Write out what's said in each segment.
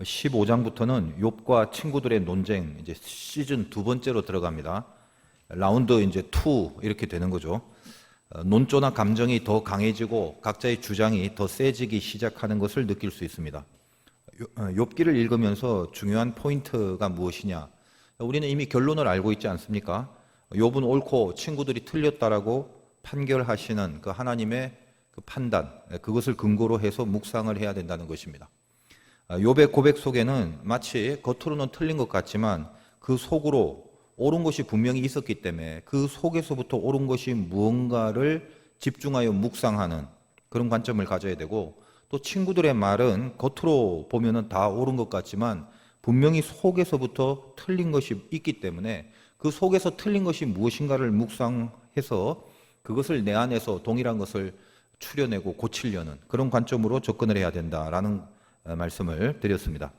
15장부터는 욥과 친구들의 논쟁 이제 시즌 두 번째로 들어갑니다. 라운드 이제 2 이렇게 되는 거죠. 논조나 감정이 더 강해지고 각자의 주장이 더 세지기 시작하는 것을 느낄 수 있습니다. 욥기를 읽으면서 중요한 포인트가 무엇이냐? 우리는 이미 결론을 알고 있지 않습니까? 욥은 옳고 친구들이 틀렸다라고 판결하시는 그 하나님의 그 판단, 그것을 근거로 해서 묵상을 해야 된다는 것입니다. 욥의 고백 속에는 마치 겉으로는 틀린 것 같지만 그 속으로 옳은 것이 분명히 있었기 때문에 그 속에서부터 옳은 것이 무언가를 집중하여 묵상하는 그런 관점을 가져야 되고, 또 친구들의 말은 겉으로 보면은 다 옳은 것 같지만 분명히 속에서부터 틀린 것이 있기 때문에 그 속에서 틀린 것이 무엇인가를 묵상해서 그것을 내 안에서 동일한 것을 추려내고 고치려는 그런 관점으로 접근을 해야 된다라는 말씀을 드렸습니다.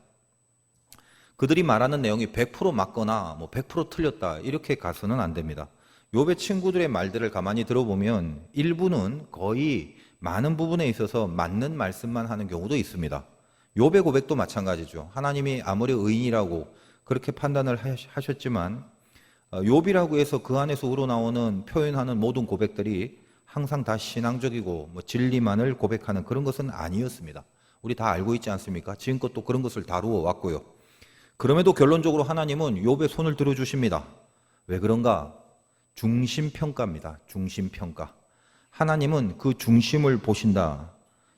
그들이 말하는 내용이 100% 맞거나 100% 틀렸다 이렇게 가서는 안 됩니다. 욥의 친구들의 말들을 가만히 들어보면 일부는 거의 많은 부분에 있어서 맞는 말씀만 하는 경우도 있습니다. 욥의 고백도 마찬가지죠. 하나님이 아무리 의인이라고 그렇게 판단을 하셨지만 욥이라고 해서 그 안에서 우러나오는 표현하는 모든 고백들이 항상 다 신앙적이고 진리만을 고백하는 그런 것은 아니었습니다. 우리 다 알고 있지 않습니까? 지금껏 또 그런 것을 다루어 왔고요. 그럼에도 결론적으로 하나님은 욥의 손을 들어주십니다. 왜 그런가? 중심평가입니다. 중심평가. 하나님은 그 중심을 보신다.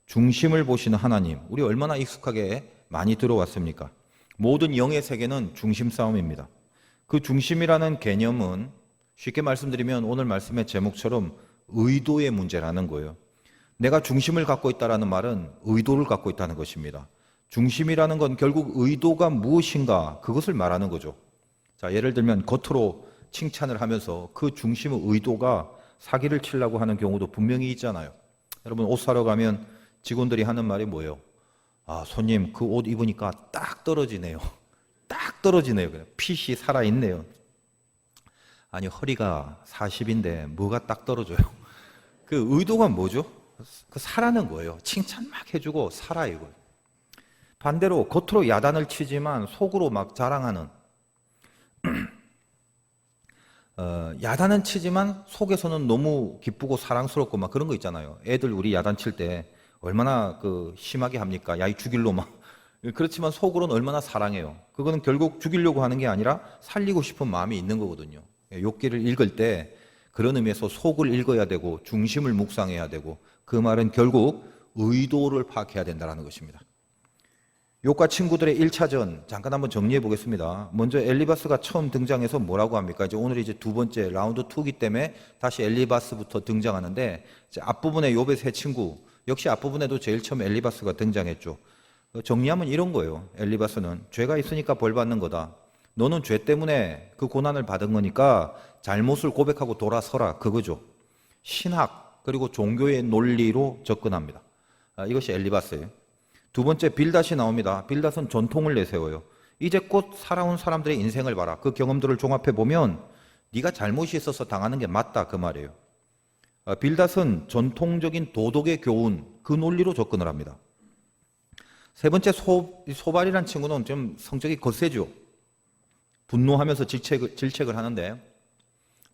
중심을 보시는 하나님. 우리 얼마나 익숙하게 많이 들어왔습니까? 모든 영의 세계는 중심 싸움입니다. 그 중심이라는 개념은 쉽게 말씀드리면 오늘 말씀의 제목처럼 의도의 문제라는 거예요. 내가 중심을 갖고 있다는 말은 의도를 갖고 있다는 것입니다. 중심이라는 건 결국 의도가 무엇인가 그것을 말하는 거죠. 자, 예를 들면 겉으로 칭찬을 하면서 그 중심의 의도가 사기를 치려고 하는 경우도 분명히 있잖아요. 여러분 옷 사러 가면 직원들이 하는 말이 뭐예요? 아, 손님 그 옷 입으니까 딱 떨어지네요. 딱 떨어지네요. 핏이 살아있네요. 아니 허리가 40인데 뭐가 딱 떨어져요? 그 의도가 뭐죠? 그 사라는 거예요. 칭찬 막 해주고 사라 이거. 반대로 겉으로 야단을 치지만 속으로 막 자랑하는 야단은 치지만 속에서는 너무 기쁘고 사랑스럽고 막 그런 거 있잖아요. 애들 우리 야단 칠 때 얼마나 그 심하게 합니까? 야 이 죽일로 막. 그렇지만 속으로는 얼마나 사랑해요. 그거는 결국 죽이려고 하는 게 아니라 살리고 싶은 마음이 있는 거거든요. 욥기를 읽을 때 그런 의미에서 속을 읽어야 되고 중심을 묵상해야 되고, 그 말은 결국 의도를 파악해야 된다는 것입니다. 욥과 친구들의 1차전 잠깐 한번 정리해 보겠습니다. 먼저 엘리바스가 처음 등장해서 뭐라고 합니까? 이제 오늘 이제 두 번째 라운드 2이기 때문에 다시 엘리바스부터 등장하는데, 이제 앞부분에 욥의 세 친구, 역시 앞부분에도 제일 처음 엘리바스가 등장했죠. 정리하면 이런 거예요. 엘리바스는 죄가 있으니까 벌 받는 거다. 너는 죄 때문에 그 고난을 받은 거니까 잘못을 고백하고 돌아서라, 그거죠. 신학 그리고 종교의 논리로 접근합니다. 이것이 엘리바스예요. 두 번째 빌닷이 나옵니다. 빌닷은 전통을 내세워요. 이제 곧 살아온 사람들의 인생을 봐라. 그 경험들을 종합해 보면 네가 잘못이 있어서 당하는 게 맞다, 그 말이에요. 빌닷은 전통적인 도덕의 교훈, 그 논리로 접근을 합니다. 세 번째 소발이라는 친구는 좀 성격이 거세죠. 분노하면서 질책을 하는데,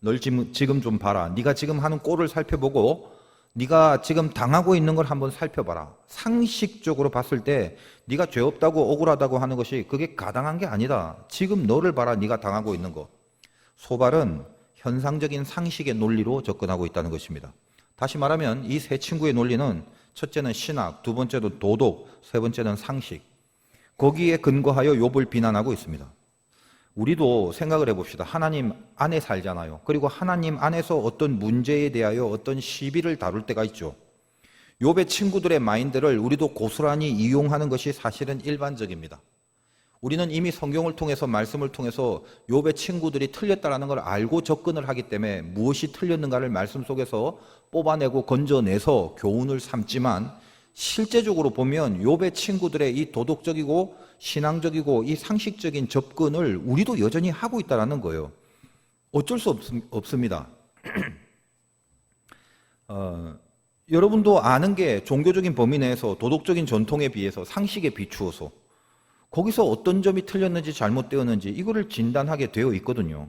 널 지금 좀 봐라. 네가 지금 하는 꼴을 살펴보고 네가 지금 당하고 있는 걸 한번 살펴봐라. 상식적으로 봤을 때 네가 죄 없다고 억울하다고 하는 것이 그게 가당한 게 아니다. 지금 너를 봐라. 네가 당하고 있는 거. 소발은 현상적인 상식의 논리로 접근하고 있다는 것입니다. 다시 말하면 이 세 친구의 논리는 첫째는 신학, 두 번째는 도덕, 세 번째는 상식. 거기에 근거하여 욥을 비난하고 있습니다. 우리도 생각을 해봅시다. 하나님 안에 살잖아요. 그리고 하나님 안에서 어떤 문제에 대하여 어떤 시비를 다룰 때가 있죠. 욥의 친구들의 마인드를 우리도 고스란히 이용하는 것이 사실은 일반적입니다. 우리는 이미 성경을 통해서, 말씀을 통해서 욥의 친구들이 틀렸다는 걸 알고 접근을 하기 때문에 무엇이 틀렸는가를 말씀 속에서 뽑아내고 건져내서 교훈을 삼지만, 실제적으로 보면 욥의 친구들의 이 도덕적이고 신앙적이고 이 상식적인 접근을 우리도 여전히 하고 있다는 거예요. 어쩔 수 없습니다. 여러분도 아는 게 종교적인 범위 내에서 도덕적인 전통에 비해서 상식에 비추어서 거기서 어떤 점이 틀렸는지 잘못되었는지 이거를 진단하게 되어 있거든요.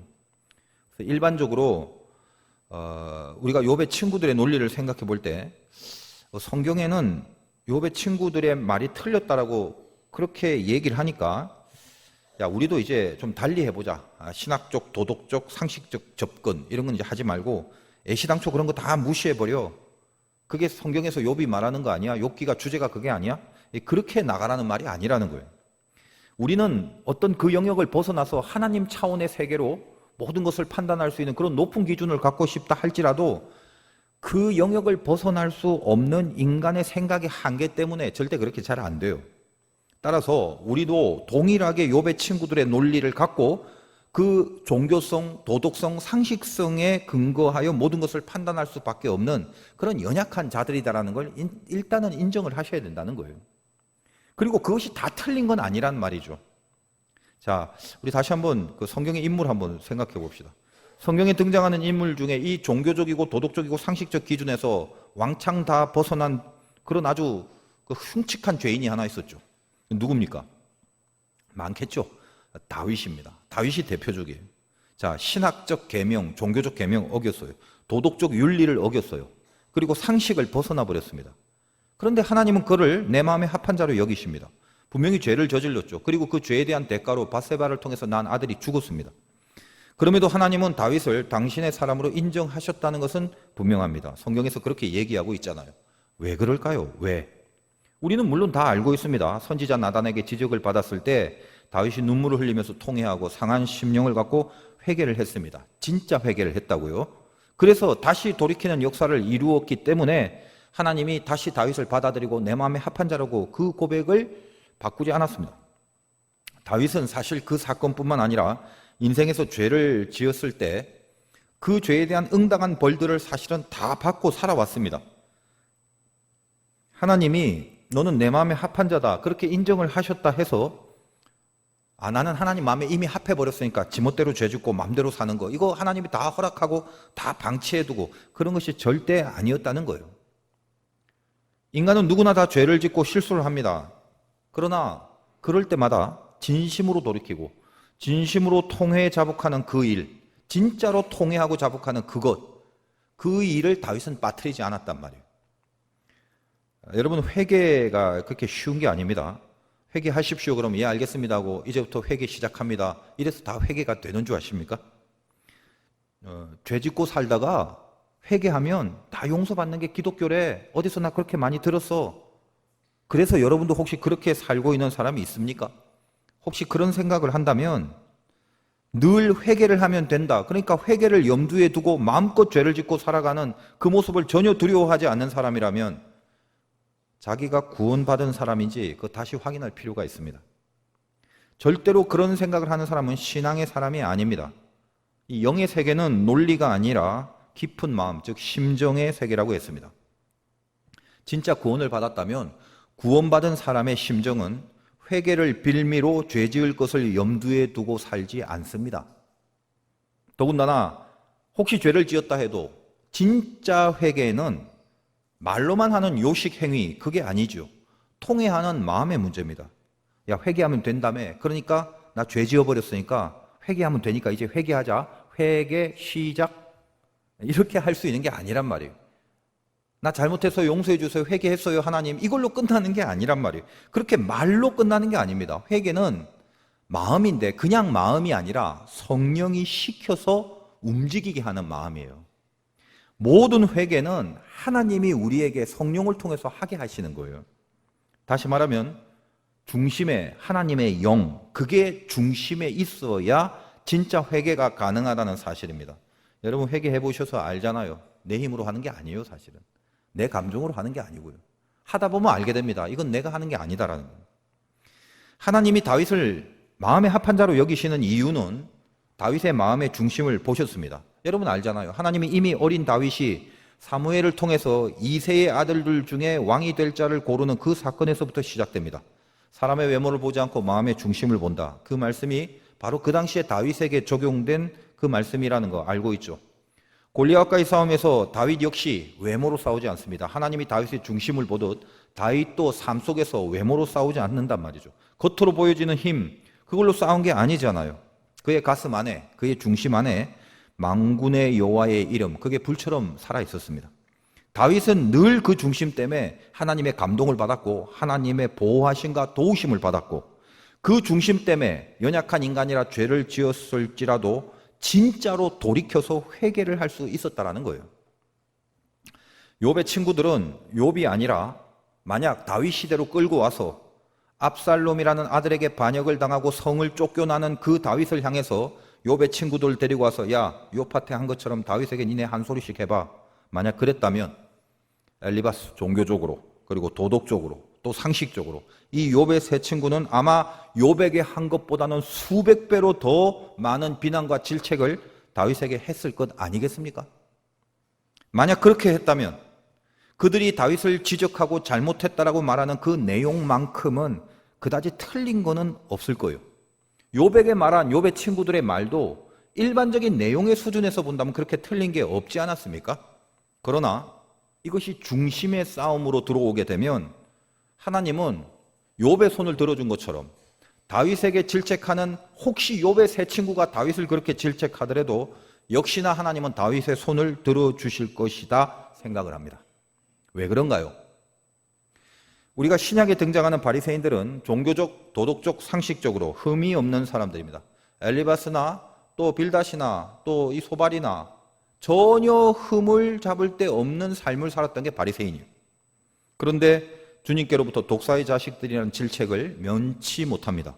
그래서 일반적으로 우리가 욥의 친구들의 논리를 생각해 볼 때 성경에는 욥의 친구들의 말이 틀렸다라고 그렇게 얘기를 하니까 야, 우리도 이제 좀 달리 해보자. 신학적, 도덕적, 상식적 접근 이런 건 이제 하지 말고 애시당초 그런 거 다 무시해버려. 그게 성경에서 욥이 말하는 거 아니야? 욥기가 주제가 그게 아니야? 그렇게 나가라는 말이 아니라는 거예요. 우리는 어떤 그 영역을 벗어나서 하나님 차원의 세계로 모든 것을 판단할 수 있는 그런 높은 기준을 갖고 싶다 할지라도 그 영역을 벗어날 수 없는 인간의 생각의 한계 때문에 절대 그렇게 잘 안 돼요. 따라서 우리도 동일하게 욥의 친구들의 논리를 갖고 그 종교성, 도덕성, 상식성에 근거하여 모든 것을 판단할 수밖에 없는 그런 연약한 자들이다라는 걸 일단은 인정을 하셔야 된다는 거예요. 그리고 그것이 다 틀린 건 아니란 말이죠. 자, 우리 다시 한번 그 성경의 인물 한번 생각해 봅시다. 성경에 등장하는 인물 중에 이 종교적이고 도덕적이고 상식적 기준에서 왕창 다 벗어난 그런 아주 그 흉측한 죄인이 하나 있었죠. 누굽니까? 많겠죠. 다윗입니다. 다윗이 대표적이에요. 자, 신학적 계명, 종교적 계명 어겼어요. 도덕적 윤리를 어겼어요. 그리고 상식을 벗어나 버렸습니다. 그런데 하나님은 그를 내 마음에 합한 자로 여기십니다. 분명히 죄를 저질렀죠. 그리고 그 죄에 대한 대가로 밧세바를 통해서 난 아들이 죽었습니다. 그럼에도 하나님은 다윗을 당신의 사람으로 인정하셨다는 것은 분명합니다. 성경에서 그렇게 얘기하고 있잖아요. 왜 그럴까요? 왜? 우리는 물론 다 알고 있습니다. 선지자 나단에게 지적을 받았을 때 다윗이 눈물을 흘리면서 통회하고 상한 심령을 갖고 회개를 했습니다. 진짜 회개를 했다고요. 그래서 다시 돌이키는 역사를 이루었기 때문에 하나님이 다시 다윗을 받아들이고 내 마음에 합한 자라고 그 고백을 바꾸지 않았습니다. 다윗은 사실 그 사건뿐만 아니라 인생에서 죄를 지었을 때 그 죄에 대한 응당한 벌들을 사실은 다 받고 살아왔습니다. 하나님이 너는 내 마음에 합한 자다 그렇게 인정을 하셨다 해서 나는 하나님 마음에 이미 합해버렸으니까 지멋대로 죄 짓고 마음대로 사는 거 이거 하나님이 다 허락하고 다 방치해두고 그런 것이 절대 아니었다는 거예요. 인간은 누구나 다 죄를 짓고 실수를 합니다. 그러나 그럴 때마다 진심으로 돌이키고 진심으로 통회에 자복하는 그 일, 진짜로 통회하고 자복하는 그 일을 다윗은 빠뜨리지 않았단 말이에요. 여러분, 회개가 그렇게 쉬운 게 아닙니다. 회개하십시오. 그러면 예 알겠습니다 하고 이제부터 회개 시작합니다. 이래서 다 회개가 되는 줄 아십니까? 죄 짓고 살다가 회개하면 다 용서받는 게 기독교래. 어디서 나 그렇게 많이 들었어. 그래서 여러분도 혹시 그렇게 살고 있는 사람이 있습니까? 혹시 그런 생각을 한다면 늘 회개를 하면 된다. 그러니까 회개를 염두에 두고 마음껏 죄를 짓고 살아가는 그 모습을 전혀 두려워하지 않는 사람이라면 자기가 구원받은 사람인지 그거 다시 확인할 필요가 있습니다. 절대로 그런 생각을 하는 사람은 신앙의 사람이 아닙니다. 이 영의 세계는 논리가 아니라 깊은 마음, 즉 심정의 세계라고 했습니다. 진짜 구원을 받았다면 구원받은 사람의 심정은 회개를 빌미로 죄 지을 것을 염두에 두고 살지 않습니다. 더군다나 혹시 죄를 지었다 해도 진짜 회개는 말로만 하는 요식 행위 그게 아니죠. 통회하는 마음의 문제입니다. 야, 회개하면 된다며. 그러니까 나 죄 지어버렸으니까 회개하면 되니까 이제 회개하자. 회개 시작. 이렇게 할 수 있는 게 아니란 말이에요. 나 잘못해서 용서해 주세요. 회개했어요 하나님. 이걸로 끝나는 게 아니란 말이에요. 그렇게 말로 끝나는 게 아닙니다. 회개는 마음인데 그냥 마음이 아니라 성령이 시켜서 움직이게 하는 마음이에요. 모든 회개는 하나님이 우리에게 성령을 통해서 하게 하시는 거예요. 다시 말하면 중심에 하나님의 영, 그게 중심에 있어야 진짜 회개가 가능하다는 사실입니다. 여러분 회개해 보셔서 알잖아요. 내 힘으로 하는 게 아니에요. 사실은 내 감정으로 하는 게 아니고요. 하다 보면 알게 됩니다. 이건 내가 하는 게 아니다라는 거예요. 하나님이 다윗을 마음의 합한 자로 여기시는 이유는 다윗의 마음의 중심을 보셨습니다. 여러분 알잖아요. 하나님이 이미 어린 다윗이 사무엘을 통해서 이새의 아들들 중에 왕이 될 자를 고르는 그 사건에서부터 시작됩니다. 사람의 외모를 보지 않고 마음의 중심을 본다. 그 말씀이 바로 그 당시에 다윗에게 적용된 그 말씀이라는 거 알고 있죠. 골리앗과의 싸움에서 다윗 역시 외모로 싸우지 않습니다. 하나님이 다윗의 중심을 보듯 다윗도 삶 속에서 외모로 싸우지 않는단 말이죠. 겉으로 보여지는 힘, 그걸로 싸운 게 아니잖아요. 그의 가슴 안에, 그의 중심 안에 만군의 여호와의 이름, 그게 불처럼 살아 있었습니다. 다윗은 늘 그 중심 때문에 하나님의 감동을 받았고 하나님의 보호하심과 도우심을 받았고 그 중심 때문에 연약한 인간이라 죄를 지었을지라도 진짜로 돌이켜서 회개를 할 수 있었다라는 거예요. 욥의 친구들은 욥이 아니라 만약 다윗 시대로 끌고 와서 압살롬이라는 아들에게 반역을 당하고 성을 쫓겨나는 그 다윗을 향해서 욥의 친구들 데리고 와서 야, 욥한테 한 것처럼 다윗에게 니네 한 소리씩 해봐. 만약 그랬다면 엘리바스 종교적으로 그리고 도덕적으로 또 상식적으로 이 욥의 세 친구는 아마 욥에게 한 것보다는 수백 배로 더 많은 비난과 질책을 다윗에게 했을 것 아니겠습니까? 만약 그렇게 했다면 그들이 다윗을 지적하고 잘못했다라고 말하는 그 내용만큼은 그다지 틀린 거는 없을 거예요. 욥에게 말한 욥의 친구들의 말도 일반적인 내용의 수준에서 본다면 그렇게 틀린 게 없지 않았습니까? 그러나 이것이 중심의 싸움으로 들어오게 되면 하나님은 욥의 손을 들어준 것처럼 다윗에게 질책하는 혹시 욥의 세 친구가 다윗을 그렇게 질책하더라도 역시나 하나님은 다윗의 손을 들어주실 것이다 생각을 합니다. 왜 그런가요? 우리가 신약에 등장하는 바리새인들은 종교적, 도덕적, 상식적으로 흠이 없는 사람들입니다. 엘리바스나 또 빌닷이나 또 이 소발이나 전혀 흠을 잡을 데 없는 삶을 살았던 게 바리새인이에요. 그런데 주님께로부터 독사의 자식들이라는 질책을 면치 못합니다.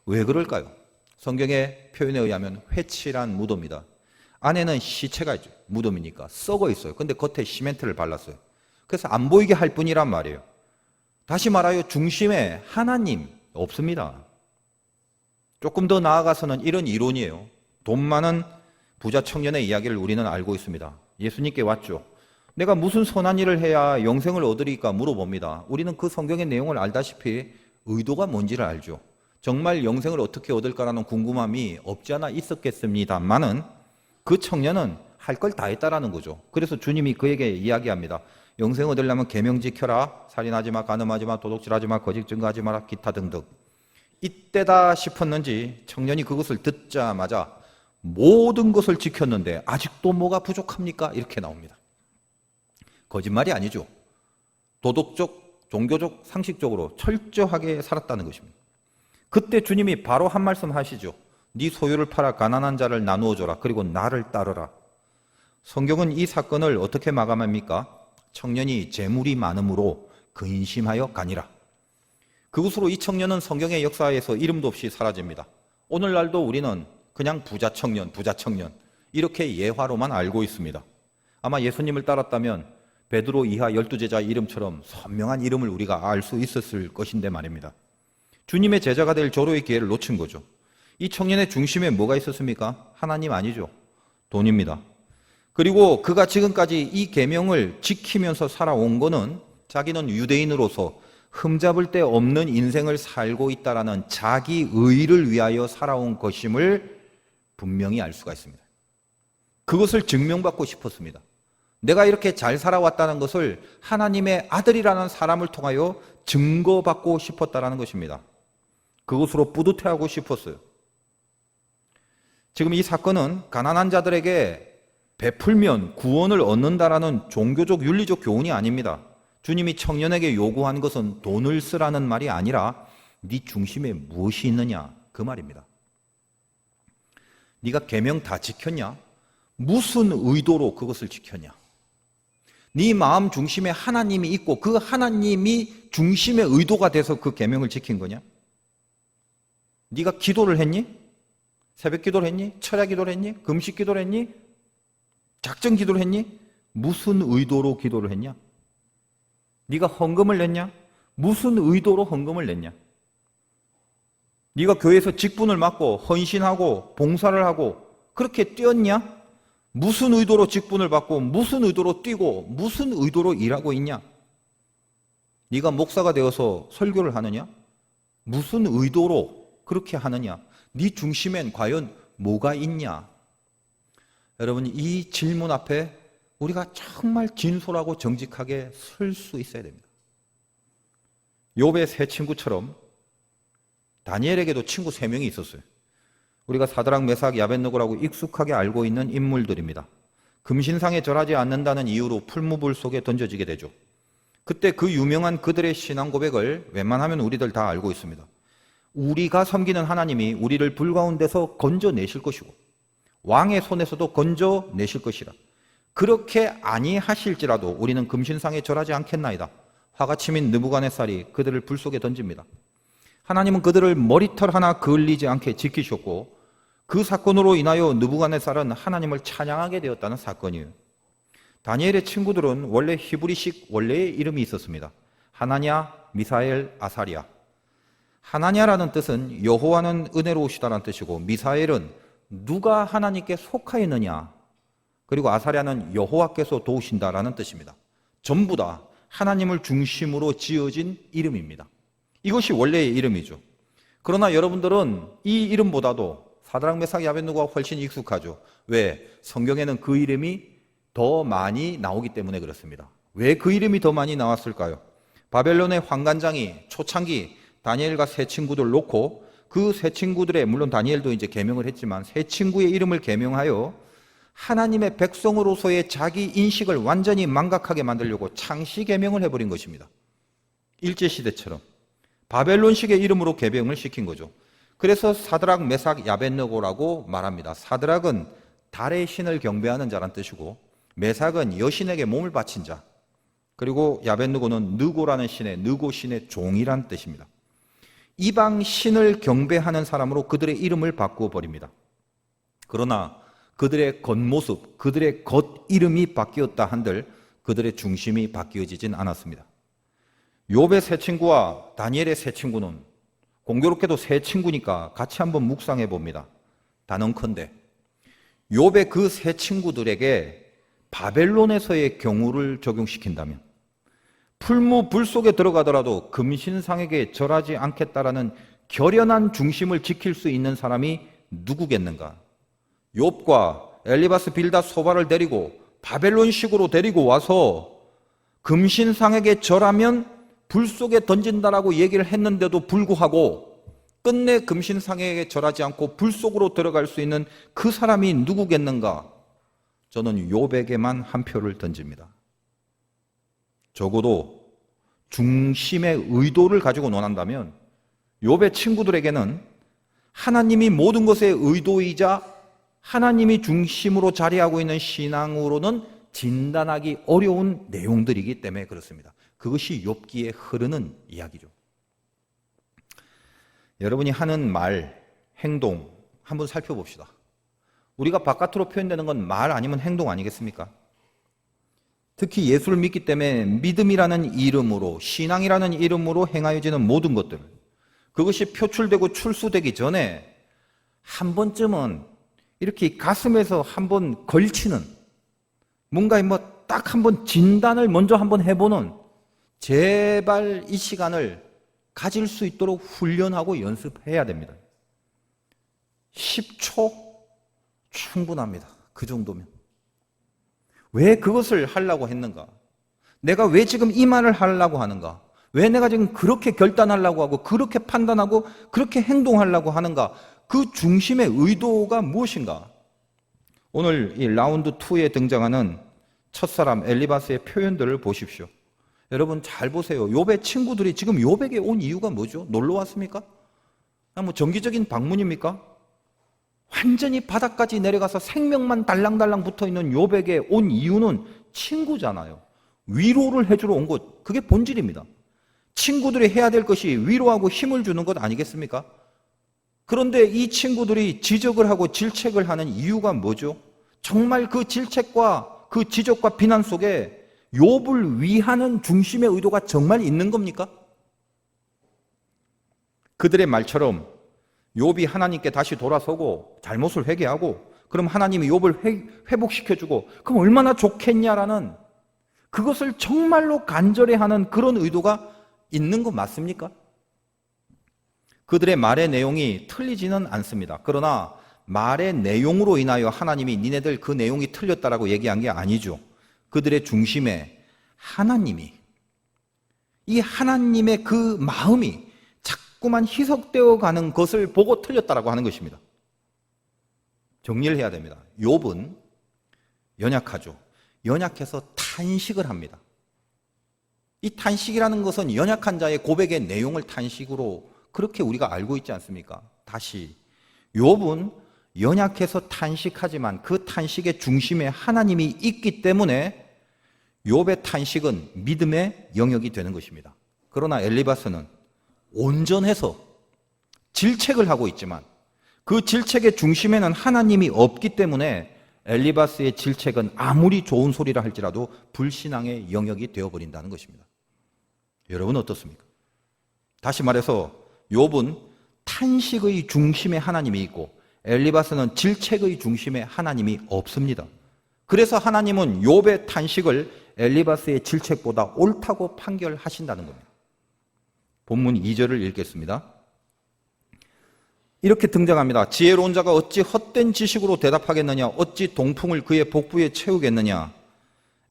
왜 그럴까요? 성경의 표현에 의하면 회칠한 무덤이다. 안에는 시체가 있죠. 무덤이니까 썩어 있어요. 근데 겉에 시멘트를 발랐어요. 그래서 안 보이게 할 뿐이란 말이에요. 다시 말하여 중심에 하나님 없습니다. 조금 더 나아가서는 이런 이론이에요. 돈 많은 부자 청년의 이야기를 우리는 알고 있습니다. 예수님께 왔죠. 내가 무슨 선한 일을 해야 영생을 얻으리까 물어봅니다. 우리는 그 성경의 내용을 알다시피 의도가 뭔지를 알죠. 정말 영생을 어떻게 얻을까라는 궁금함이 없지 않아 있었겠습니다만은 그 청년은 할 걸 다 했다라는 거죠. 그래서 주님이 그에게 이야기합니다. 영생 얻으려면 계명 지켜라. 살인하지 마, 간음하지 마, 도둑질하지 마, 거짓 증거하지 마라, 기타 등등. 이때다 싶었는지 청년이 그것을 듣자마자 모든 것을 지켰는데 아직도 뭐가 부족합니까? 이렇게 나옵니다. 거짓말이 아니죠. 도덕적, 종교적, 상식적으로 철저하게 살았다는 것입니다. 그때 주님이 바로 한 말씀 하시죠. 네 소유를 팔아 가난한 자를 나누어 줘라. 그리고 나를 따르라. 성경은 이 사건을 어떻게 마감합니까? 청년이 재물이 많음으로 근심하여 가니라. 그것으로 이 청년은 성경의 역사에서 이름도 없이 사라집니다. 오늘날도 우리는 그냥 부자 청년 이렇게 예화로만 알고 있습니다. 아마 예수님을 따랐다면 베드로 이하 12제자 이름처럼 선명한 이름을 우리가 알 수 있었을 것인데 말입니다. 주님의 제자가 될 절호의 기회를 놓친 거죠. 이 청년의 중심에 뭐가 있었습니까? 하나님 아니죠. 돈입니다. 그리고 그가 지금까지 이 계명을 지키면서 살아온 거는 자기는 유대인으로서 흠잡을 데 없는 인생을 살고 있다라는 자기 의를 위하여 살아온 것임을 분명히 알 수가 있습니다. 그것을 증명받고 싶었습니다. 내가 이렇게 잘 살아왔다는 것을 하나님의 아들이라는 사람을 통하여 증거받고 싶었다라는 것입니다. 그것으로 뿌듯해하고 싶었어요. 지금 이 사건은 가난한 자들에게 베풀면 구원을 얻는다라는 종교적 윤리적 교훈이 아닙니다. 주님이 청년에게 요구한 것은 돈을 쓰라는 말이 아니라 네 중심에 무엇이 있느냐 그 말입니다. 네가 계명 다 지켰냐? 무슨 의도로 그것을 지켰냐? 네 마음 중심에 하나님이 있고 그 하나님이 중심의 의도가 돼서 그 계명을 지킨 거냐? 네가 기도를 했니? 새벽 기도를 했니? 철야 기도를 했니? 금식 기도를 했니? 작정 기도를 했니? 무슨 의도로 기도를 했냐? 네가 헌금을 냈냐? 무슨 의도로 헌금을 냈냐? 네가 교회에서 직분을 맡고 헌신하고 봉사를 하고 그렇게 뛰었냐? 무슨 의도로 직분을 받고 무슨 의도로 뛰고 무슨 의도로 일하고 있냐? 네가 목사가 되어서 설교를 하느냐? 무슨 의도로 그렇게 하느냐? 네 중심엔 과연 뭐가 있냐? 여러분, 이 질문 앞에 우리가 정말 진솔하고 정직하게 설 수 있어야 됩니다. 욥의 세 친구처럼 다니엘에게도 친구 3명이 있었어요. 우리가 사드락, 메삭, 야벳느고라고 익숙하게 알고 있는 인물들입니다. 금신상에 절하지 않는다는 이유로 풀무불 속에 던져지게 되죠. 그때 그 유명한 그들의 신앙 고백을 웬만하면 우리들 다 알고 있습니다. 우리가 섬기는 하나님이 우리를 불 가운데서 건져내실 것이고 왕의 손에서도 건져내실 것이라. 그렇게 아니하실지라도 우리는 금신상에 절하지 않겠나이다. 화가치민 느부갓네살이 그들을 불 속에 던집니다. 하나님은 그들을 머리털 하나 그을리지 않게 지키셨고 그 사건으로 인하여 느부갓네살은 하나님을 찬양하게 되었다는 사건이에요. 다니엘의 친구들은 원래 히브리식 원래의 이름이 있었습니다. 하나냐, 미사엘, 아사랴. 하나냐라는 뜻은 여호와는 은혜로우시다라는 뜻이고 미사엘은 누가 하나님께 속하였느냐, 그리고 아사랴는 여호와께서 도우신다라는 뜻입니다. 전부 다 하나님을 중심으로 지어진 이름입니다. 이것이 원래의 이름이죠. 그러나 여러분들은 이 이름보다도 사드락, 메삭, 야벳느고가 훨씬 익숙하죠. 왜? 성경에는 그 이름이 더 많이 나오기 때문에 그렇습니다. 왜 그 이름이 더 많이 나왔을까요? 바벨론의 환관장이 초창기 다니엘과 세 친구들 놓고 그 세 친구들의, 물론 다니엘도 이제 계명을 했지만 세 친구의 이름을 계명하여 하나님의 백성으로서의 자기 인식을 완전히 망각하게 만들려고 창시 계명을 해버린 것입니다. 일제시대처럼 바벨론식의 이름으로 계명을 시킨 거죠. 그래서 사드락, 메삭, 야벳느고라고 말합니다. 사드락은 달의 신을 경배하는 자란 뜻이고 메삭은 여신에게 몸을 바친 자, 그리고 야벳느고는 느고라는 신의, 느고 신의 종이란 뜻입니다. 이방 신을 경배하는 사람으로 그들의 이름을 바꾸어 버립니다. 그러나 그들의 겉모습, 그들의 겉 이름이 바뀌었다 한들 그들의 중심이 바뀌어지진 않았습니다. 욥의 세 친구와 다니엘의 세 친구는 공교롭게도 세 친구니까 같이 한번 묵상해 봅니다. 단언컨대 욥의 그 세 친구들에게 바벨론에서의 경우를 적용시킨다면 풀무 불 속에 들어가더라도 금신상에게 절하지 않겠다라는 결연한 중심을 지킬 수 있는 사람이 누구겠는가? 욥과 엘리바스, 빌닷, 소바를 데리고 바벨론식으로 데리고 와서 금신상에게 절하면 불 속에 던진다라고 얘기를 했는데도 불구하고 끝내 금신상에게 절하지 않고 불 속으로 들어갈 수 있는 그 사람이 누구겠는가? 저는 욥에게만 한 표를 던집니다. 적어도 중심의 의도를 가지고 논한다면 욥의 친구들에게는 하나님이 모든 것의 의도이자 하나님이 중심으로 자리하고 있는 신앙으로는 진단하기 어려운 내용들이기 때문에 그렇습니다. 그것이 욥기에 흐르는 이야기죠. 여러분이 하는 말, 행동 한번 살펴봅시다. 우리가 바깥으로 표현되는 건 말 아니면 행동 아니겠습니까? 특히 예수를 믿기 때문에 믿음이라는 이름으로, 신앙이라는 이름으로 행하여지는 모든 것들, 그것이 표출되고 출수되기 전에 한 번쯤은 이렇게 가슴에서 한번 걸치는, 뭔가 딱 한번 진단을 먼저 한번 해보는, 제발 이 시간을 가질 수 있도록 훈련하고 연습해야 됩니다. 10초 충분합니다. 그 정도면. 왜 그것을 하려고 했는가? 내가 왜 지금 이 말을 하려고 하는가? 왜 내가 지금 그렇게 결단하려고 하고 그렇게 판단하고 그렇게 행동하려고 하는가? 그 중심의 의도가 무엇인가? 오늘 이 라운드 2에 등장하는 첫사람 엘리바스의 표현들을 보십시오. 여러분 잘 보세요. 욥의 친구들이 지금 욥에게 온 이유가 뭐죠? 놀러 왔습니까? 뭐 정기적인 방문입니까? 완전히 바닥까지 내려가서 생명만 달랑달랑 붙어있는 욥에게 온 이유는 친구잖아요. 위로를 해주러 온 것, 그게 본질입니다. 친구들이 해야 될 것이 위로하고 힘을 주는 것 아니겠습니까? 그런데 이 친구들이 지적을 하고 질책을 하는 이유가 뭐죠? 정말 그 질책과 그 지적과 비난 속에 욥을 위하는 중심의 의도가 정말 있는 겁니까? 그들의 말처럼 욥이 하나님께 다시 돌아서고 잘못을 회개하고 그럼 하나님이 욥을 회복시켜주고 그럼 얼마나 좋겠냐라는, 그것을 정말로 간절해하는 그런 의도가 있는 거 맞습니까? 그들의 말의 내용이 틀리지는 않습니다. 그러나 말의 내용으로 인하여 하나님이 니네들 그 내용이 틀렸다라고 얘기한 게 아니죠. 그들의 중심에 하나님이 이 하나님의 그 마음이 자꾸만 희석되어 가는 것을 보고 틀렸다라고 하는 것입니다. 정리를 해야 됩니다. 욥은 연약하죠. 연약해서 탄식을 합니다. 이 탄식이라는 것은 연약한 자의 고백의 내용을 탄식으로 그렇게 우리가 알고 있지 않습니까? 다시 욥은 연약해서 탄식하지만 그 탄식의 중심에 하나님이 있기 때문에 욥의 탄식은 믿음의 영역이 되는 것입니다. 그러나 엘리바스는 온전해서 질책을 하고 있지만 그 질책의 중심에는 하나님이 없기 때문에 엘리바스의 질책은 아무리 좋은 소리라 할지라도 불신앙의 영역이 되어버린다는 것입니다. 여러분 어떻습니까? 다시 말해서 욥은 탄식의 중심에 하나님이 있고 엘리바스는 질책의 중심에 하나님이 없습니다. 그래서 하나님은 욥의 탄식을 엘리바스의 질책보다 옳다고 판결하신다는 겁니다. 본문 2절을 읽겠습니다. 이렇게 등장합니다. 지혜로운 자가 어찌 헛된 지식으로 대답하겠느냐? 어찌 동풍을 그의 복부에 채우겠느냐?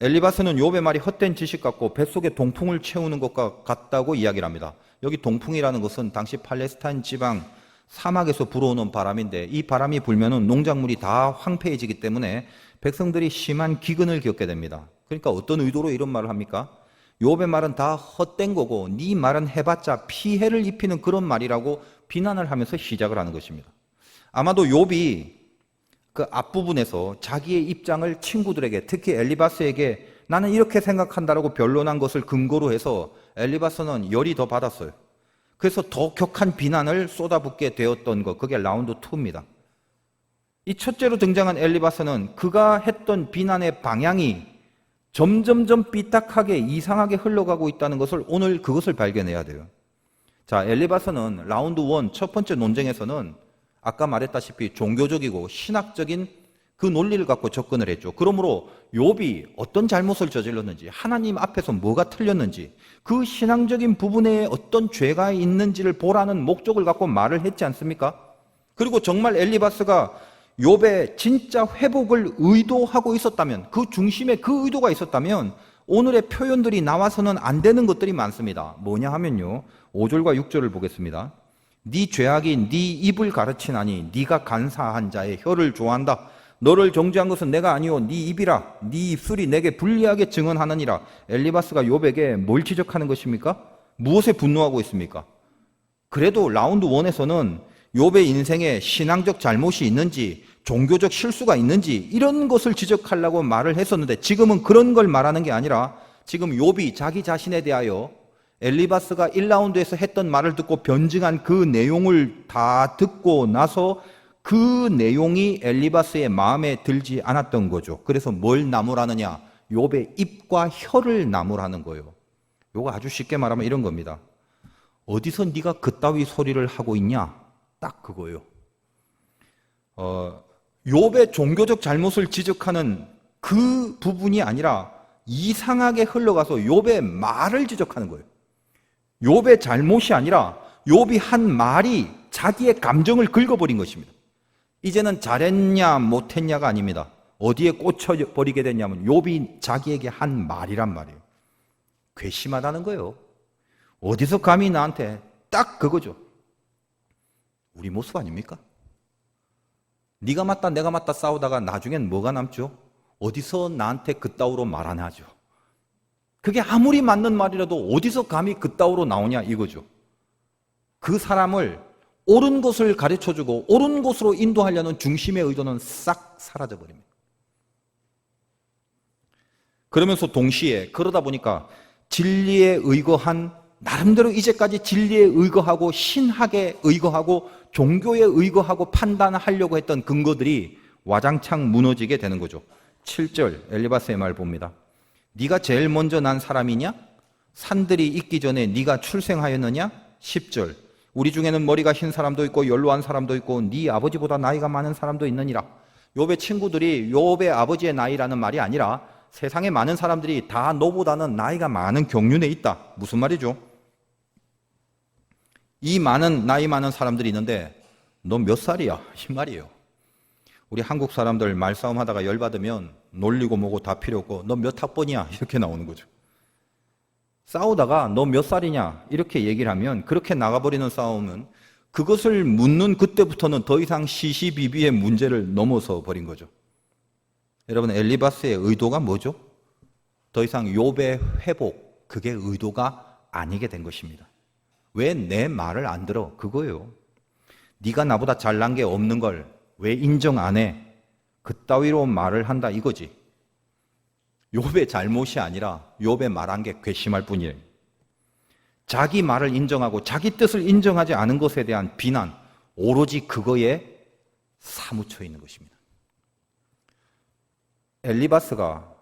엘리바스는 욥의 말이 헛된 지식 같고 뱃속에 동풍을 채우는 것과 같다고 이야기를 합니다. 여기 동풍이라는 것은 당시 팔레스타인 지방 사막에서 불어오는 바람인데 이 바람이 불면은 농작물이 다 황폐해지기 때문에 백성들이 심한 기근을 겪게 됩니다. 그러니까 어떤 의도로 이런 말을 합니까? 욥의 말은 다 헛된 거고 네 말은 해봤자 피해를 입히는 그런 말이라고 비난을 하면서 시작을 하는 것입니다. 아마도 욥이 그 앞부분에서 자기의 입장을 친구들에게 특히 엘리바스에게 나는 이렇게 생각한다라고 변론한 것을 근거로 해서 엘리바스는 열이 더 받았어요. 그래서 더 격한 비난을 쏟아붓게 되었던 것, 그게 라운드 2입니다. 이 첫째로 등장한 엘리바스는 그가 했던 비난의 방향이 점점점 삐딱하게 이상하게 흘러가고 있다는 것을 오늘 그것을 발견해야 돼요. 자, 엘리바스는 라운드 1 첫 번째 논쟁에서는 아까 말했다시피 종교적이고 신학적인 그 논리를 갖고 접근을 했죠. 그러므로 욥이 어떤 잘못을 저질렀는지, 하나님 앞에서 뭐가 틀렸는지, 그 신앙적인 부분에 어떤 죄가 있는지를 보라는 목적을 갖고 말을 했지 않습니까? 그리고 정말 엘리바스가 욥의 진짜 회복을 의도하고 있었다면, 그 중심에 그 의도가 있었다면 오늘의 표현들이 나와서는 안 되는 것들이 많습니다. 뭐냐 하면요, 5절과 6절을 보겠습니다. 네 죄악이 네 입을 가르치나니 네가 간사한 자의 혀를 좋아한다. 너를 정죄한 것은 내가 아니오 네 입이라. 네 입술이 내게 불리하게 증언하느니라. 엘리바스가 욥에게 뭘 지적하는 것입니까? 무엇에 분노하고 있습니까? 그래도 라운드 1에서는 욥의 인생에 신앙적 잘못이 있는지 종교적 실수가 있는지 이런 것을 지적하려고 말을 했었는데 지금은 그런 걸 말하는 게 아니라 지금 욥이 자기 자신에 대하여 엘리바스가 1라운드에서 했던 말을 듣고 변증한 그 내용을 다 듣고 나서 그 내용이 엘리바스의 마음에 들지 않았던 거죠. 그래서 뭘 나무라느냐? 욥의 입과 혀를 나무라는 거예요. 이거 아주 쉽게 말하면 이런 겁니다. 어디서 네가 그따위 소리를 하고 있냐? 딱 그거예요. 욥의 종교적 잘못을 지적하는 그 부분이 아니라 이상하게 흘러가서 욥의 말을 지적하는 거예요. 욥의 잘못이 아니라 욥이 한 말이 자기의 감정을 긁어버린 것입니다. 이제는 잘했냐 못했냐가 아닙니다. 어디에 꽂혀버리게 됐냐면 욥이 자기에게 한 말이란 말이에요. 괘씸하다는 거예요. 어디서 감히 나한테 딱 그거죠. 우리 모습 아닙니까? 네가 맞다 내가 맞다 싸우다가 나중엔 뭐가 남죠? 어디서 나한테 그따위로 말하나 하죠. 그게 아무리 맞는 말이라도 어디서 감히 그따위로 나오냐 이거죠. 그 사람을 옳은 것을 가르쳐주고 옳은 곳으로 인도하려는 중심의 의도는 싹 사라져버립니다. 그러면서 동시에 그러다 보니까 진리에 의거한 나름대로 이제까지 진리에 의거하고 신학에 의거하고 종교에 의거하고 판단하려고 했던 근거들이 와장창 무너지게 되는 거죠. 7절 엘리바스의 말 봅니다. 네가 제일 먼저 난 사람이냐? 산들이 있기 전에 네가 출생하였느냐? 10절 우리 중에는 머리가 흰 사람도 있고 연로한 사람도 있고 네 아버지보다 나이가 많은 사람도 있느니라. 욥의 친구들이 욥의 아버지의 나이라는 말이 아니라 세상에 많은 사람들이 다 너보다는 나이가 많은 경륜에 있다. 무슨 말이죠? 이 나이 많은 사람들이 있는데 너 몇 살이야? 이 말이에요. 우리 한국 사람들 말싸움 하다가 열받으면 놀리고 뭐고 다 필요 없고 너 몇 학번이야? 이렇게 나오는 거죠. 싸우다가 너 몇 살이냐 이렇게 얘기를 하면, 그렇게 나가버리는 싸움은 그것을 묻는 그때부터는 더 이상 시시비비의 문제를 넘어서 버린 거죠. 여러분, 엘리바스의 의도가 뭐죠? 더 이상 욥의 회복, 그게 의도가 아니게 된 것입니다. 왜 내 말을 안 들어? 그거예요. 네가 나보다 잘난 게 없는 걸 왜 인정 안 해? 그따위로 말을 한다 이거지. 욥의 잘못이 아니라 욥의 말한 게 괘씸할 뿐이에요. 자기 말을 인정하고 자기 뜻을 인정하지 않은 것에 대한 비난, 오로지 그거에 사무쳐 있는 것입니다. 엘리바스가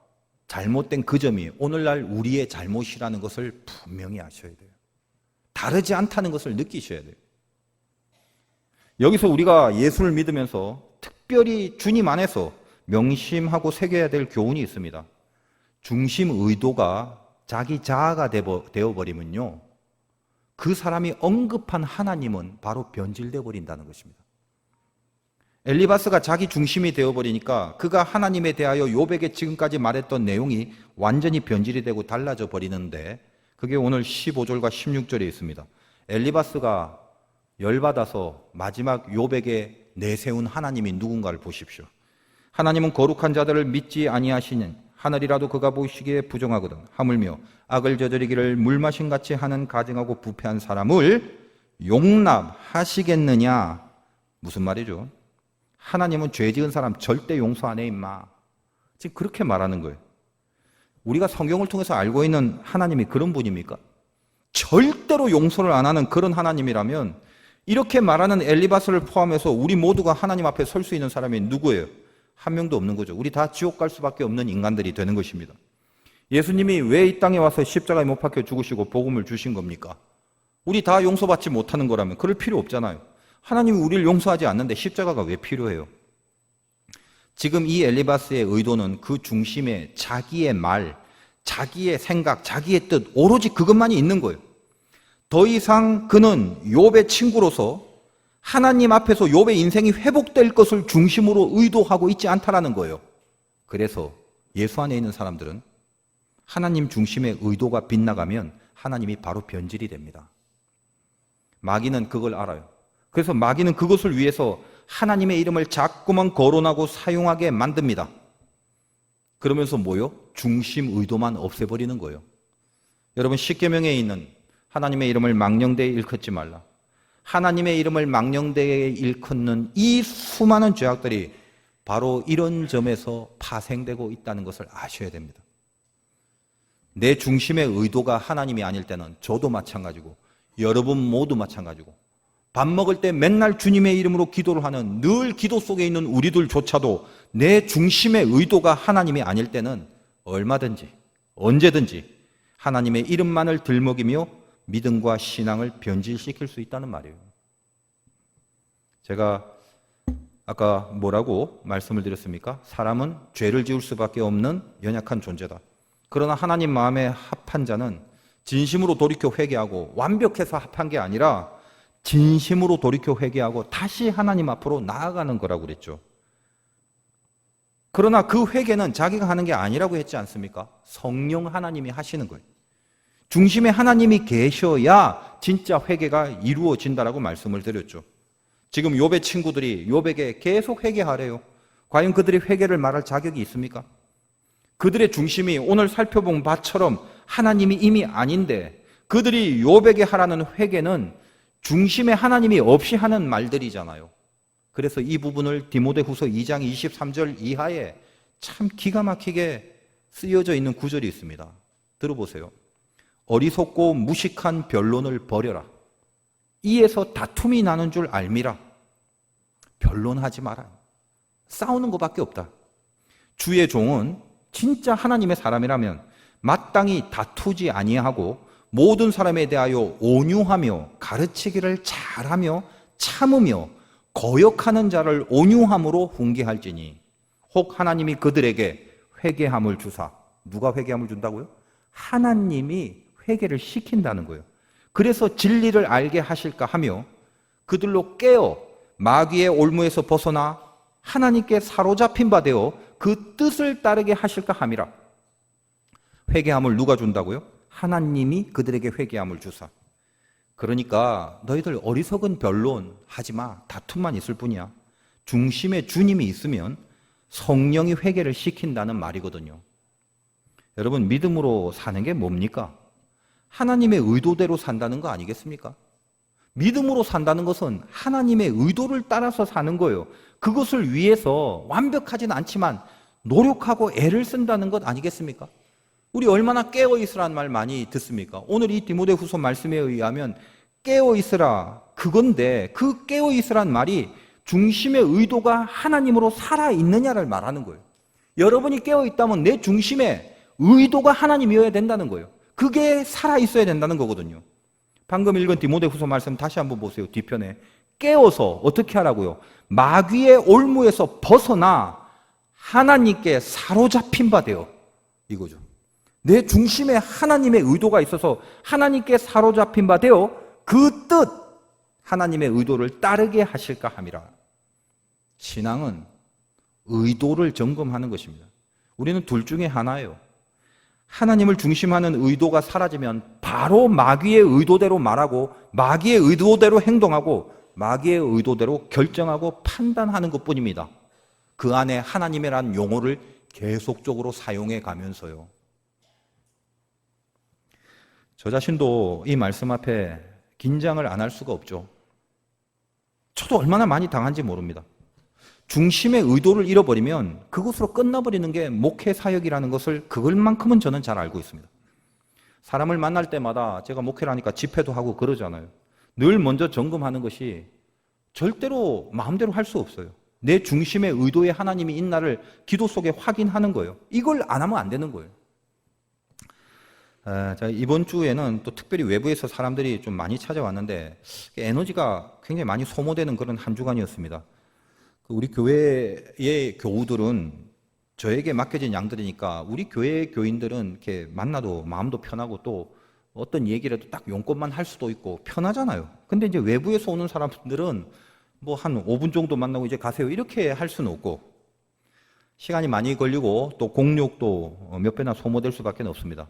잘못된 그 점이 오늘날 우리의 잘못이라는 것을 분명히 아셔야 돼요. 다르지 않다는 것을 느끼셔야 돼요. 여기서 우리가 예수를 믿으면서 특별히 주님 안에서 명심하고 새겨야 될 교훈이 있습니다. 중심 의도가 자기 자아가 되어버리면요, 그 사람이 언급한 하나님은 바로 변질되어 버린다는 것입니다. 엘리바스가 자기 중심이 되어버리니까 그가 하나님에 대하여 욥에게 지금까지 말했던 내용이 완전히 변질이 되고 달라져 버리는데, 그게 오늘 15절과 16절에 있습니다. 엘리바스가 열받아서 마지막 욥에게 내세운 하나님이 누군가를 보십시오. 하나님은 거룩한 자들을 믿지 아니하시는, 하늘이라도 그가 보시기에 부정하거든 하물며 악을 저지르기를 물마심같이 하는 가증하고 부패한 사람을 용납하시겠느냐. 무슨 말이죠? 하나님은 죄 지은 사람 절대 용서 안 해 임마. 지금 그렇게 말하는 거예요. 우리가 성경을 통해서 알고 있는 하나님이 그런 분입니까? 절대로 용서를 안 하는 그런 하나님이라면 이렇게 말하는 엘리바스를 포함해서 우리 모두가 하나님 앞에 설 수 있는 사람이 누구예요? 한 명도 없는 거죠. 우리 다 지옥 갈 수밖에 없는 인간들이 되는 것입니다. 예수님이 왜 이 땅에 와서 십자가에 못 박혀 죽으시고 복음을 주신 겁니까? 우리 다 용서받지 못하는 거라면 그럴 필요 없잖아요. 하나님이 우리를 용서하지 않는데 십자가가 왜 필요해요? 지금 이 엘리바스의 의도는 그 중심에 자기의 말, 자기의 생각, 자기의 뜻, 오로지 그것만이 있는 거예요. 더 이상 그는 욥의 친구로서 하나님 앞에서 욥의 인생이 회복될 것을 중심으로 의도하고 있지 않다라는 거예요. 그래서 예수 안에 있는 사람들은 하나님 중심의 의도가 빗나가면 하나님이 바로 변질이 됩니다. 마귀는 그걸 알아요. 그래서 마귀는 그것을 위해서 하나님의 이름을 자꾸만 거론하고 사용하게 만듭니다. 그러면서 뭐요? 중심 의도만 없애버리는 거예요. 여러분, 십계명에 있는 하나님의 이름을 망령되이 일컫지 말라, 하나님의 이름을 망령되이 일컫는 이 수많은 죄악들이 바로 이런 점에서 파생되고 있다는 것을 아셔야 됩니다. 내 중심의 의도가 하나님이 아닐 때는 저도 마찬가지고 여러분 모두 마찬가지고, 밥 먹을 때 맨날 주님의 이름으로 기도를 하는 늘 기도 속에 있는 우리들조차도 내 중심의 의도가 하나님이 아닐 때는 얼마든지 언제든지 하나님의 이름만을 들먹이며 믿음과 신앙을 변질시킬 수 있다는 말이에요. 제가 아까 뭐라고 말씀을 드렸습니까? 사람은 죄를 지을 수밖에 없는 연약한 존재다. 그러나 하나님 마음에 합한 자는 진심으로 돌이켜 회개하고, 완벽해서 합한 게 아니라 진심으로 돌이켜 회개하고 다시 하나님 앞으로 나아가는 거라고 그랬죠. 그러나 그 회개는 자기가 하는 게 아니라고 했지 않습니까? 성령 하나님이 하시는 거예요. 중심에 하나님이 계셔야 진짜 회개가 이루어진다라고 말씀을 드렸죠. 지금 욥의 친구들이 욥에게 계속 회개하래요. 과연 그들이 회개를 말할 자격이 있습니까? 그들의 중심이 오늘 살펴본 바처럼 하나님이 이미 아닌데, 그들이 욥에게 하라는 회개는 중심에 하나님이 없이 하는 말들이잖아요. 그래서 이 부분을 디모데후서 2장 23절 이하에 참 기가 막히게 쓰여져 있는 구절이 있습니다. 들어보세요. 어리석고 무식한 변론을 버려라. 이에서 다툼이 나는 줄 알미라. 변론하지 마라. 싸우는 것밖에 없다. 주의 종은 진짜 하나님의 사람이라면 마땅히 다투지 아니하고 모든 사람에 대하여 온유하며 가르치기를 잘하며 참으며 거역하는 자를 온유함으로 훈계할지니, 혹 하나님이 그들에게 회개함을 주사. 누가 회개함을 준다고요? 하나님이 회개를 시킨다는 거예요. 그래서 진리를 알게 하실까 하며 그들로 깨어 마귀의 올무에서 벗어나 하나님께 사로잡힌 바 되어 그 뜻을 따르게 하실까 함이라. 회개함을 누가 준다고요? 하나님이 그들에게 회개함을 주사. 그러니까 너희들 어리석은 변론 하지 마. 다툼만 있을 뿐이야. 중심에 주님이 있으면 성령이 회개를 시킨다는 말이거든요. 여러분, 믿음으로 사는 게 뭡니까? 하나님의 의도대로 산다는 거 아니겠습니까? 믿음으로 산다는 것은 하나님의 의도를 따라서 사는 거예요. 그것을 위해서 완벽하진 않지만 노력하고 애를 쓴다는 것 아니겠습니까? 우리 얼마나 깨어있으라는 말 많이 듣습니까? 오늘 이 디모데후서 말씀에 의하면 깨어있으라 그건데, 그 깨어있으란 말이 중심의 의도가 하나님으로 살아있느냐를 말하는 거예요. 여러분이 깨어있다면 내 중심에 의도가 하나님이어야 된다는 거예요. 그게 살아있어야 된다는 거거든요. 방금 읽은 디모데후서 말씀 다시 한번 보세요. 뒤편에 깨어서 어떻게 하라고요? 마귀의 올무에서 벗어나 하나님께 사로잡힌 바 되어, 이거죠. 내 중심에 하나님의 의도가 있어서 하나님께 사로잡힌 바 되어 그 뜻, 하나님의 의도를 따르게 하실까 함이라. 신앙은 의도를 점검하는 것입니다. 우리는 둘 중에 하나예요. 하나님을 중심하는 의도가 사라지면 바로 마귀의 의도대로 말하고 마귀의 의도대로 행동하고 마귀의 의도대로 결정하고 판단하는 것뿐입니다. 그 안에 하나님이라는 용어를 계속적으로 사용해 가면서요. 저 자신도 이 말씀 앞에 긴장을 안 할 수가 없죠. 저도 얼마나 많이 당한지 모릅니다. 중심의 의도를 잃어버리면 그것으로 끝나버리는 게 목회 사역이라는 것을, 그걸만큼은 저는 잘 알고 있습니다. 사람을 만날 때마다 제가 목회를 하니까 집회도 하고 그러잖아요. 늘 먼저 점검하는 것이 절대로 마음대로 할 수 없어요. 내 중심의 의도에 하나님이 있나를 기도 속에 확인하는 거예요. 이걸 안 하면 안 되는 거예요. 자, 이번 주에는 또 특별히 외부에서 사람들이 좀 많이 찾아왔는데 에너지가 굉장히 많이 소모되는 그런 한 주간이었습니다. 우리 교회의 교우들은 저에게 맡겨진 양들이니까 우리 교회 교인들은 이렇게 만나도 마음도 편하고 또 어떤 얘기라도 딱 용건만 할 수도 있고 편하잖아요. 근데 이제 외부에서 오는 사람들은 뭐 한 5분 정도 만나고 이제 가세요 이렇게 할 수는 없고 시간이 많이 걸리고 또 공력도 몇 배나 소모될 수밖에 없습니다.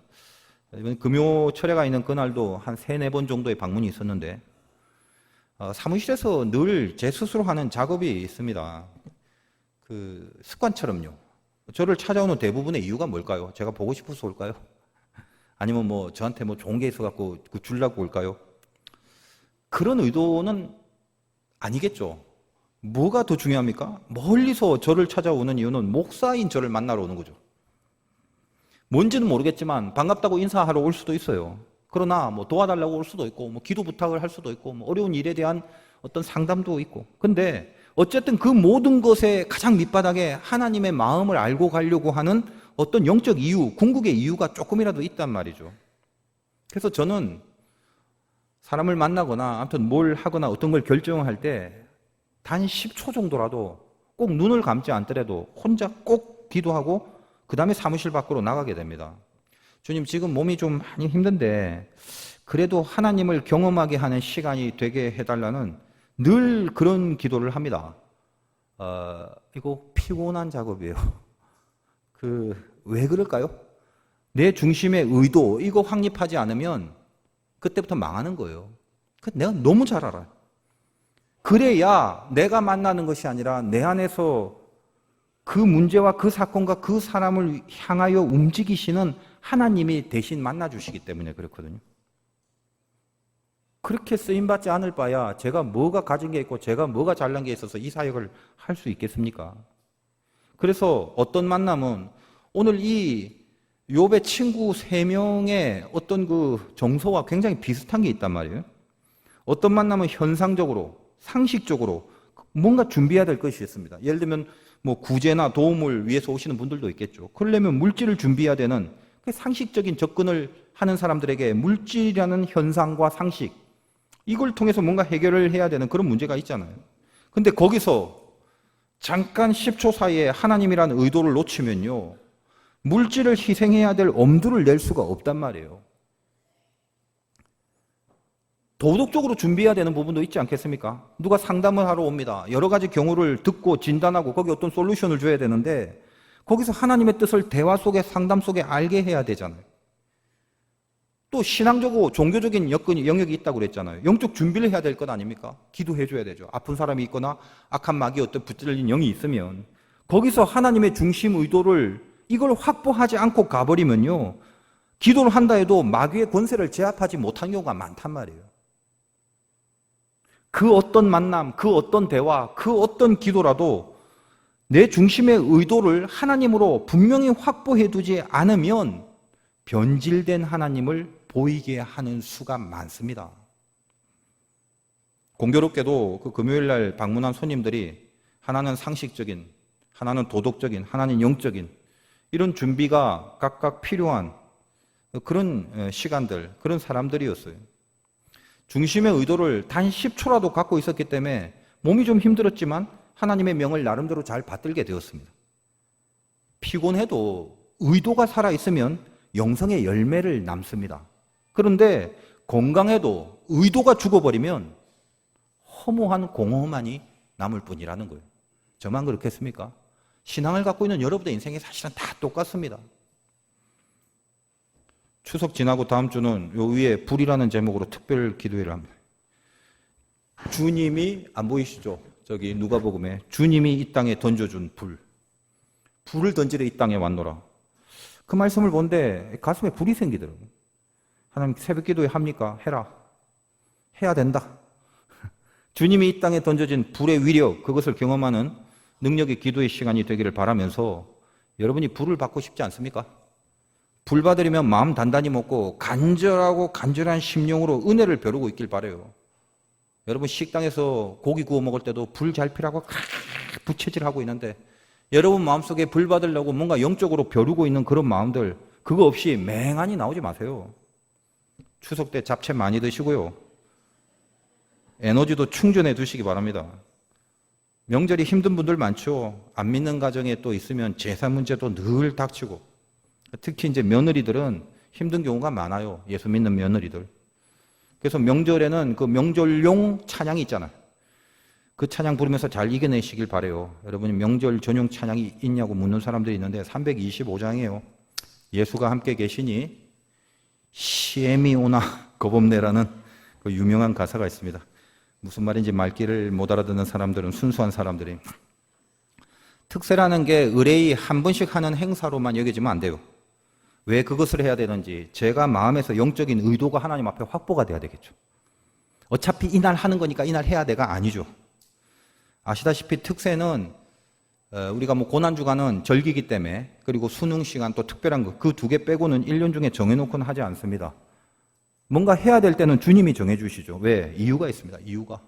이번 금요 철회가 있는 그날도 한 3-4번 정도의 방문이 있었는데 사무실에서 늘 제 스스로 하는 작업이 있습니다. 그 습관처럼요. 저를 찾아오는 대부분의 이유가 뭘까요? 제가 보고 싶어서 올까요? 아니면 뭐 저한테 뭐 좋은 게 있어갖고 주려고 올까요? 그런 의도는 아니겠죠. 뭐가 더 중요합니까? 멀리서 저를 찾아오는 이유는 목사인 저를 만나러 오는 거죠. 뭔지는 모르겠지만 반갑다고 인사하러 올 수도 있어요. 그러나 뭐 도와달라고 올 수도 있고 뭐 기도 부탁을 할 수도 있고 뭐 어려운 일에 대한 어떤 상담도 있고. 근데 어쨌든 그 모든 것의 가장 밑바닥에 하나님의 마음을 알고 가려고 하는 어떤 영적 이유, 궁극의 이유가 조금이라도 있단 말이죠. 그래서 저는 사람을 만나거나 아무튼 뭘 하거나 어떤 걸 결정할 때 단 10초 정도라도 꼭 눈을 감지 않더라도 혼자 꼭 기도하고 그 다음에 사무실 밖으로 나가게 됩니다. 주님, 지금 몸이 좀 많이 힘든데 그래도 하나님을 경험하게 하는 시간이 되게 해달라는 늘 그런 기도를 합니다. 이거 피곤한 작업이에요. 왜 그럴까요? 내 중심의 의도 이거 확립하지 않으면 그때부터 망하는 거예요. 내가 너무 잘 알아요. 그래야 내가 만나는 것이 아니라 내 안에서 그 문제와 그 사건과 그 사람을 향하여 움직이시는 하나님이 대신 만나주시기 때문에 그렇거든요. 그렇게 쓰임받지 않을 바야 제가 뭐가 가진 게 있고 제가 뭐가 잘난 게 있어서 이 사역을 할 수 있겠습니까? 그래서 어떤 만남은 오늘 이 욥의 친구 3명의 어떤 그 정서와 굉장히 비슷한 게 있단 말이에요. 어떤 만남은 현상적으로, 상식적으로 뭔가 준비해야 될 것이 있습니다. 예를 들면 뭐 구제나 도움을 위해서 오시는 분들도 있겠죠. 그러려면 물질을 준비해야 되는 상식적인 접근을 하는 사람들에게 물질이라는 현상과 상식, 이걸 통해서 뭔가 해결을 해야 되는 그런 문제가 있잖아요. 근데 거기서 잠깐 10초 사이에 하나님이라는 의도를 놓치면요, 물질을 희생해야 될 엄두를 낼 수가 없단 말이에요. 도덕적으로 준비해야 되는 부분도 있지 않겠습니까? 누가 상담을 하러 옵니다. 여러 가지 경우를 듣고 진단하고 거기 어떤 솔루션을 줘야 되는데 거기서 하나님의 뜻을 대화 속에 상담 속에 알게 해야 되잖아요. 또 신앙적으로 종교적인 영역이 있다고 그랬잖아요. 영적 준비를 해야 될 것 아닙니까? 기도해 줘야 되죠. 아픈 사람이 있거나 악한 마귀 어떤 붙들린 영이 있으면 거기서 하나님의 중심 의도를 이걸 확보하지 않고 가버리면요, 기도를 한다 해도 마귀의 권세를 제압하지 못한 경우가 많단 말이에요. 그 어떤 만남, 그 어떤 대화, 그 어떤 기도라도 내 중심의 의도를 하나님으로 분명히 확보해 두지 않으면 변질된 하나님을 보이게 하는 수가 많습니다. 공교롭게도 그 금요일 날 방문한 손님들이 하나는 상식적인, 하나는 도덕적인, 하나는 영적인 이런 준비가 각각 필요한 그런 시간들, 그런 사람들이었어요. 중심의 의도를 단 10초라도 갖고 있었기 때문에 몸이 좀 힘들었지만 하나님의 명을 나름대로 잘 받들게 되었습니다. 피곤해도 의도가 살아있으면 영성의 열매를 남습니다. 그런데 건강해도 의도가 죽어버리면 허무한 공허만이 남을 뿐이라는 거예요. 저만 그렇겠습니까? 신앙을 갖고 있는 여러분의 인생이 사실은 다 똑같습니다. 추석 지나고 다음 주는 요 위에 불이라는 제목으로 특별 기도회를 합니다. 주님이, 안 보이시죠? 저기 누가복음에 주님이 이 땅에 던져준 불을 던지러 이 땅에 왔노라. 그 말씀을 본데 가슴에 불이 생기더라고요. 하나님 새벽 기도회 합니까? 해라. 해야 된다. 주님이 이 땅에 던져진 불의 위력, 그것을 경험하는 능력의 기도의 시간이 되기를 바라면서 여러분이 불을 받고 싶지 않습니까? 불 받으려면 마음 단단히 먹고 간절하고 간절한 심령으로 은혜를 벼르고 있길 바라요. 여러분 식당에서 고기 구워 먹을 때도 불 잘 피라고 부채질하고 있는데 여러분 마음속에 불 받으려고 뭔가 영적으로 벼르고 있는 그런 마음들, 그거 없이 맹하니 나오지 마세요. 추석 때 잡채 많이 드시고요. 에너지도 충전해 두시기 바랍니다. 명절이 힘든 분들 많죠. 안 믿는 가정에 또 있으면 제사 문제도 늘 닥치고, 특히 이제 며느리들은 힘든 경우가 많아요. 예수 믿는 며느리들. 그래서 명절에는 그 명절용 찬양이 있잖아요. 그 찬양 부르면서 잘 이겨내시길 바라요. 여러분이 명절 전용 찬양이 있냐고 묻는 사람들이 있는데 325장이에요. 예수가 함께 계시니 시엠이 오나 겁없네라는 그 유명한 가사가 있습니다. 무슨 말인지 말귀를 못 알아듣는 사람들은 순수한 사람들이. 특세라는 게 의뢰이 한 번씩 하는 행사로만 여겨지면 안 돼요. 왜 그것을 해야 되는지 제가 마음에서 영적인 의도가 하나님 앞에 확보가 돼야 되겠죠. 어차피 이날 하는 거니까 이날 해야 돼가 아니죠. 아시다시피 특세는 우리가 뭐 고난주간은 절기이기 때문에, 그리고 수능 시간 또 특별한 거, 그 두 개 빼고는 1년 중에 정해놓고는 하지 않습니다. 뭔가 해야 될 때는 주님이 정해주시죠. 왜? 이유가 있습니다. 이유가.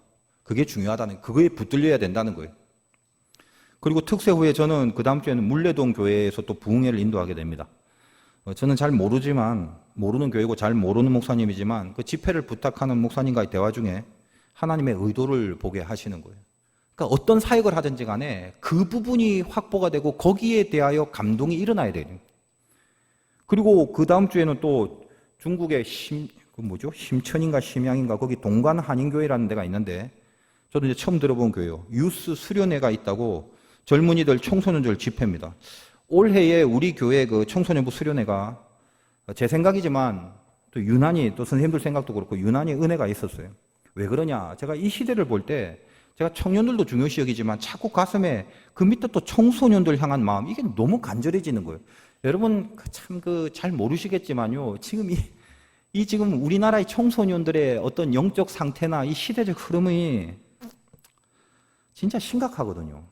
그게 중요하다는, 그거에 붙들려야 된다는 거예요. 그리고 특세 후에 저는 그 다음 주에는 물레동 교회에서 또 부흥회를 인도하게 됩니다. 저는 잘 모르지만, 모르는 교회고 잘 모르는 목사님이지만 그 집회를 부탁하는 목사님과의 대화 중에 하나님의 의도를 보게 하시는 거예요. 그러니까 어떤 사역을 하든지 간에 그 부분이 확보가 되고 거기에 대하여 감동이 일어나야 돼요. 그리고 그 다음 주에는 또 중국의 심천인가 심양인가 거기 동관 한인교회라는 데가 있는데, 저도 이제 처음 들어본 교회요. 유스 수련회가 있다고 젊은이들 청소년들 집회입니다. 올해에 우리 교회 그 청소년부 수련회가 제 생각이지만 또 유난히, 또 선생님들 생각도 그렇고 유난히 은혜가 있었어요. 왜 그러냐? 제가 이 시대를 볼 때 제가 청년들도 중요시 여기지만 자꾸 가슴에 그 밑에 또 청소년들 향한 마음, 이게 너무 간절해지는 거예요. 여러분 참 잘 모르시겠지만요. 지금 지금 우리나라의 청소년들의 어떤 영적 상태나 이 시대적 흐름이 진짜 심각하거든요.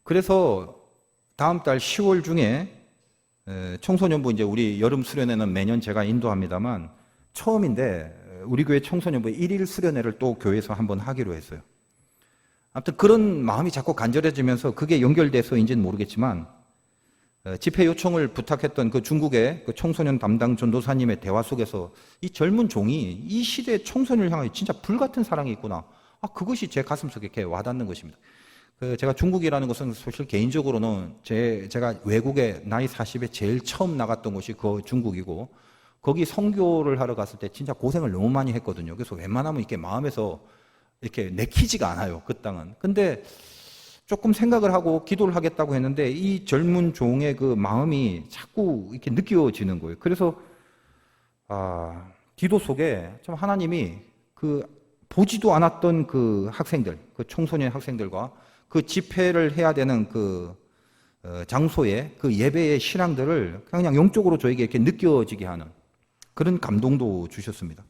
그래서 다음 달 10월 중에 청소년부, 이제 우리 여름 수련회는 매년 제가 인도합니다만 처음인데 우리 교회 청소년부 1일 수련회를 또 교회에서 한번 하기로 했어요. 아무튼 그런 마음이 자꾸 간절해지면서 그게 연결돼서인지는 모르겠지만 집회 요청을 부탁했던 그 중국의 그 청소년 담당 전도사님의 대화 속에서 이 젊은 종이 이 시대의 청소년을 향해 진짜 불같은 사랑이 있구나. 그것이 제 가슴속에 이렇게 와닿는 것입니다. 제가 중국이라는 것은 사실 개인적으로는 제가 외국에 나이 40에 제일 처음 나갔던 곳이 그 중국이고, 거기 선교를 하러 갔을 때 진짜 고생을 너무 많이 했거든요. 그래서 웬만하면 이렇게 마음에서 이렇게 내키지가 않아요, 그 땅은. 근데 조금 생각을 하고 기도를 하겠다고 했는데 이 젊은 종의 그 마음이 자꾸 이렇게 느껴지는 거예요. 그래서 기도 속에 참 하나님이 그 보지도 않았던 그 학생들, 그 청소년 학생들과 그 집회를 해야 되는 그 장소에 그 예배의 실황들을 그냥 영적으로 저에게 이렇게 느껴지게 하는 그런 감동도 주셨습니다.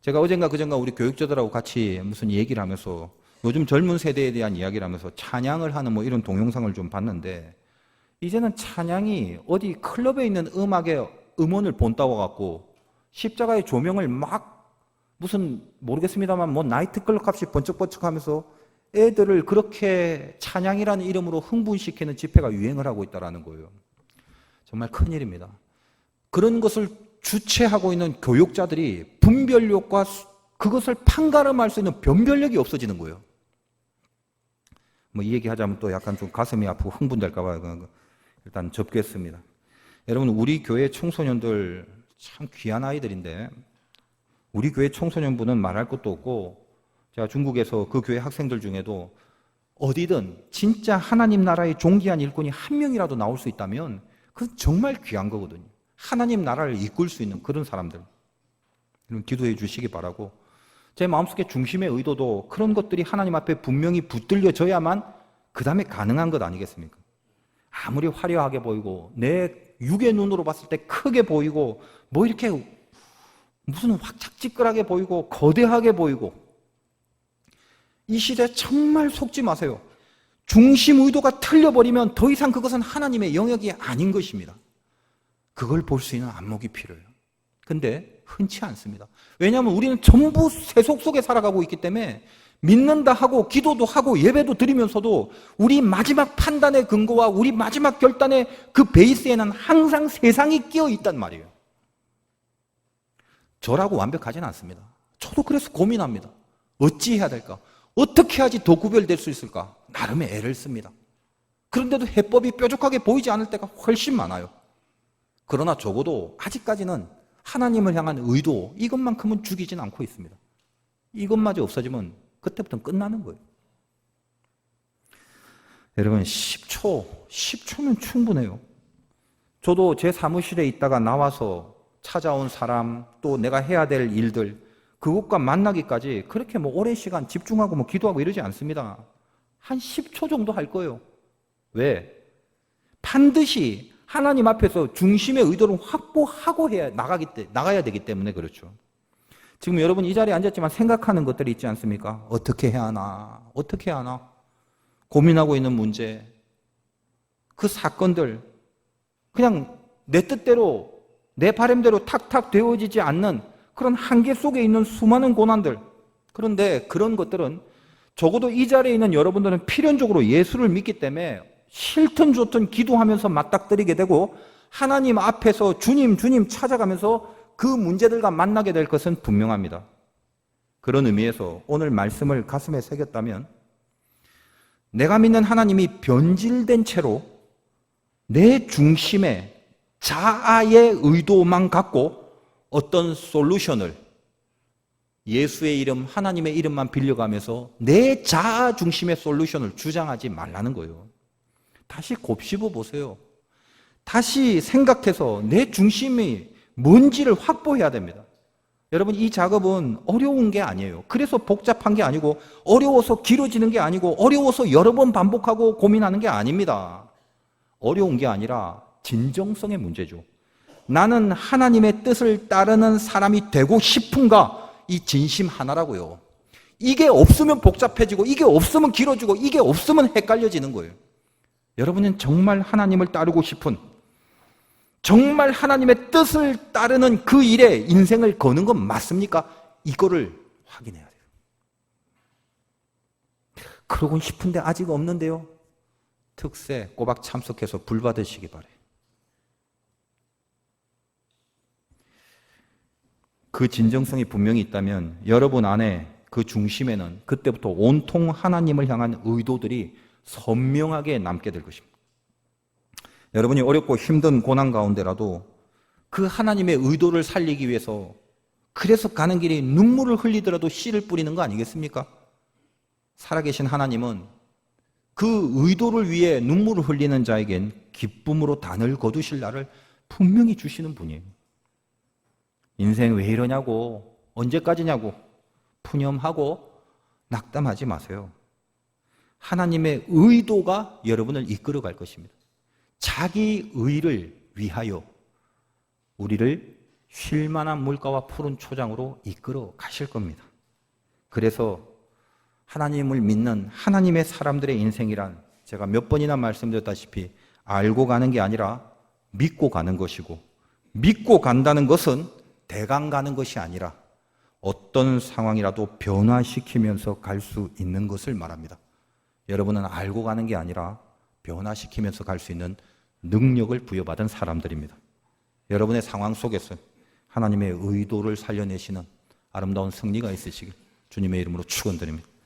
제가 어젠가 그젠가 우리 교육자들하고 같이 무슨 얘기를 하면서 요즘 젊은 세대에 대한 이야기를 하면서 찬양을 하는 뭐 이런 동영상을 좀 봤는데, 이제는 찬양이 어디 클럽에 있는 음악의 음원을 본다고 갖고 십자가의 조명을 막 무슨 모르겠습니다만 뭐 나이트클럽 값이 번쩍번쩍하면서 애들을 그렇게 찬양이라는 이름으로 흥분시키는 집회가 유행을 하고 있다는 거예요. 정말 큰일입니다. 그런 것을 주체하고 있는 교육자들이 분별력과 그것을 판가름할 수 있는 변별력이 없어지는 거예요. 뭐 이 얘기 하자면 또 약간 좀 가슴이 아프고 흥분될까 봐요. 일단 접겠습니다. 여러분, 우리 교회 청소년들 참 귀한 아이들인데, 우리 교회 청소년부는 말할 것도 없고, 제가 중국에서 그 교회 학생들 중에도 어디든 진짜 하나님 나라의 존귀한 일꾼이 한 명이라도 나올 수 있다면 그건 정말 귀한 거거든요. 하나님 나라를 이끌 수 있는 그런 사람들. 여러분, 기도해 주시기 바라고, 제 마음속의 중심의 의도도 그런 것들이 하나님 앞에 분명히 붙들려져야만 그 다음에 가능한 것 아니겠습니까? 아무리 화려하게 보이고 내 육의 눈으로 봤을 때 크게 보이고 뭐 이렇게 무슨 확착지껄하게 보이고 거대하게 보이고, 이 시대에 정말 속지 마세요. 중심 의도가 틀려버리면 더 이상 그것은 하나님의 영역이 아닌 것입니다. 그걸 볼 수 있는 안목이 필요해요. 근데 흔치 않습니다. 왜냐하면 우리는 전부 세속 속에 살아가고 있기 때문에 믿는다 하고 기도도 하고 예배도 드리면서도 우리 마지막 판단의 근거와 우리 마지막 결단의 그 베이스에는 항상 세상이 끼어 있단 말이에요. 저라고 완벽하지는 않습니다. 저도 그래서 고민합니다. 어찌 해야 될까? 어떻게 해야지 더 구별될 수 있을까? 나름의 애를 씁니다. 그런데도 해법이 뾰족하게 보이지 않을 때가 훨씬 많아요. 그러나 적어도 아직까지는 하나님을 향한 의도, 이것만큼은 죽이진 않고 있습니다. 이것마저 없어지면 그때부터는 끝나는 거예요. 여러분, 10초면 충분해요. 저도 제 사무실에 있다가 나와서 찾아온 사람, 또 내가 해야 될 일들, 그것과 만나기까지 그렇게 뭐 오랜 시간 집중하고 뭐 기도하고 이러지 않습니다. 한 10초 정도 할 거예요. 왜? 반드시 하나님 앞에서 중심의 의도를 확보하고 나가야 되기 때문에 그렇죠. 지금 여러분 이 자리에 앉았지만 생각하는 것들이 있지 않습니까? 어떻게 해야 하나? 어떻게 해야 하나? 고민하고 있는 문제, 그 사건들, 그냥 내 뜻대로, 내 바람대로 탁탁 되어지지 않는 그런 한계 속에 있는 수많은 고난들. 그런데 그런 것들은 적어도 이 자리에 있는 여러분들은 필연적으로 예수를 믿기 때문에 싫든 좋든 기도하면서 맞닥뜨리게 되고 하나님 앞에서 주님 찾아가면서 그 문제들과 만나게 될 것은 분명합니다. 그런 의미에서 오늘 말씀을 가슴에 새겼다면, 내가 믿는 하나님이 변질된 채로 내 중심에 자아의 의도만 갖고 어떤 솔루션을, 예수의 이름, 하나님의 이름만 빌려가면서 내 자아 중심의 솔루션을 주장하지 말라는 거예요. 다시 곱씹어 보세요. 다시 생각해서 내 중심이 뭔지를 확보해야 됩니다. 여러분, 이 작업은 어려운 게 아니에요. 그래서 복잡한 게 아니고, 어려워서 길어지는 게 아니고, 어려워서 여러 번 반복하고 고민하는 게 아닙니다. 어려운 게 아니라 진정성의 문제죠. 나는 하나님의 뜻을 따르는 사람이 되고 싶은가? 이 진심 하나라고요. 이게 없으면 복잡해지고, 이게 없으면 길어지고, 이게 없으면 헷갈려지는 거예요. 여러분은 정말 하나님을 따르고 싶은, 정말 하나님의 뜻을 따르는 그 일에 인생을 거는 건 맞습니까? 이거를 확인해야 돼요. 그러고 싶은데 아직 없는데요. 특세 꼬박 참석해서 불 받으시기 바래요. 그 진정성이 분명히 있다면 여러분 안에 그 중심에는 그때부터 온통 하나님을 향한 의도들이 선명하게 남게 될 것입니다. 여러분이 어렵고 힘든 고난 가운데라도 그 하나님의 의도를 살리기 위해서, 그래서 가는 길이 눈물을 흘리더라도 씨를 뿌리는 거 아니겠습니까? 살아계신 하나님은 그 의도를 위해 눈물을 흘리는 자에겐 기쁨으로 단을 거두실 날을 분명히 주시는 분이에요. 인생 왜 이러냐고, 언제까지냐고 푸념하고 낙담하지 마세요. 하나님의 의도가 여러분을 이끌어 갈 것입니다. 자기 의를 위하여 우리를 쉴만한 물가와 푸른 초장으로 이끌어 가실 겁니다. 그래서 하나님을 믿는 하나님의 사람들의 인생이란 제가 몇 번이나 말씀드렸다시피 알고 가는 게 아니라 믿고 가는 것이고, 믿고 간다는 것은 대강 가는 것이 아니라 어떤 상황이라도 변화시키면서 갈 수 있는 것을 말합니다. 여러분은 알고 가는 게 아니라 변화시키면서 갈 수 있는 능력을 부여받은 사람들입니다. 여러분의 상황 속에서 하나님의 의도를 살려내시는 아름다운 승리가 있으시길 주님의 이름으로 축원드립니다.